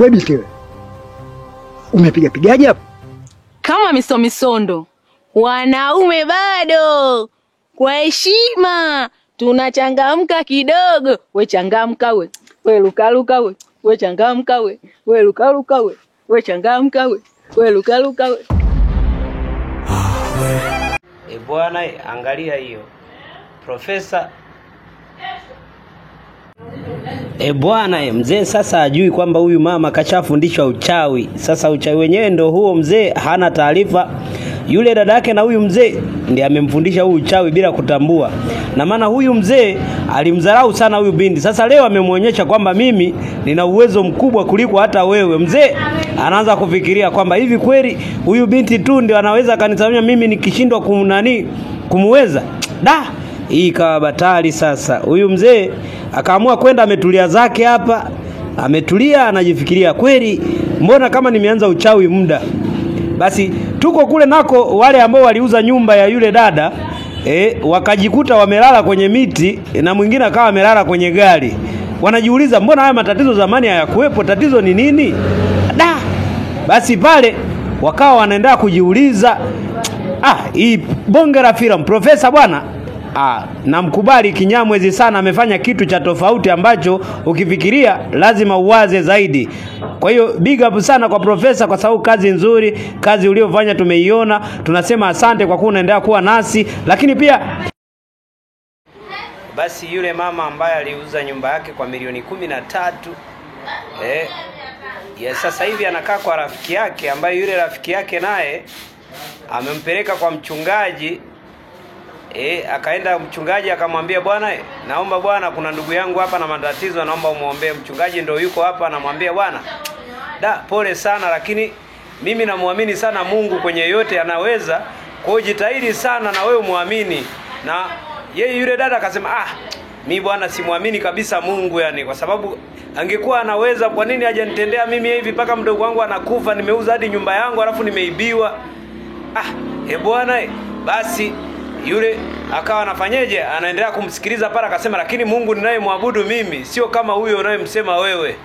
Wewe binti wewe. Umepiga pigaje hapo? Kama misondo. Wanaume bado. Kwa heshima tunachangamka kidogo. We changamka we. We luka we. We changamka we. We luka we. We changamka we. We luka we. Bwana angalia hiyo. Profesa bwana mzee sasa ajui kwamba huyu mama kachafundishwa uchawi. Sasa uchawi wenyewe ndio huo, mzee hana taarifa. Yule dada yake na huyu mzee ndiye amemfundisha huu uchawi bila kutambua. Na maana huyu mzee alimdharau sana huyu binti. Sasa leo amemuonyesha kwamba mimi nina uwezo mkubwa kuliko hata wewe. Mzee anaanza kufikiria kwamba hivi kweli huyu binti tu ndio anaweza kanisamia mimi nikishindwa kumweza. Hii ikawa batali sasa. Huyu mzee akaamua kwenda, ametulia zake hapa. Ametulia anajifikiria, kweli mbona kama nimeanza uchawi muda. Basi tuko kule nako wale ambao waliuza nyumba ya yule dada wakajikuta wamelala kwenye miti na mwingine akawa amelala kwenye gari. Wanajiuliza mbona haya matatizo zamani hayakuwepo, tatizo ni nini? Basi pale wakawa wanaendelea kujiuliza hii bonge la filamu. Profesa bwana namkubali Kinyamwezi sana, amefanya kitu cha tofauti ambacho ukifikiria lazima uwaze zaidi. Kwa hiyo big up sana kwa profesa kwa sababu kazi nzuri, kazi uliyofanya tumeiona. Tunasema asante kwa kuwa unaendelea kuwa nasi. Lakini pia basi yule mama ambaye aliuza nyumba yake kwa milioni 13 sasa hivi anakaa kwa rafiki yake, ambaye yule rafiki yake naye amempeleka kwa mchungaji. Akaenda mchungaji akamwambia, bwana naomba bwana, kuna ndugu yangu hapa na matatizo, naomba umuombee. Mchungaji ndio yuko hapa, anamwambia bwana pole sana, lakini mimi namuamini sana Mungu kwenye yote anaweza, kwa hiyo jitahidi sana na wewe muamini. Na yeye yule dada akasema mimi bwana simuamini kabisa Mungu, yani kwa sababu angekuwa anaweza kwa nini hajanitendea mimi hivi mpaka mdogo wangu anakufa, nimeuza hadi nyumba yangu alafu nimeibiwa. Bwana basi yule akawa anafanyeje, anaendelea kumsikiliza pala, akasema lakini Mungu ninayemwabudu mimi sio kama huyo unayemsema wewe.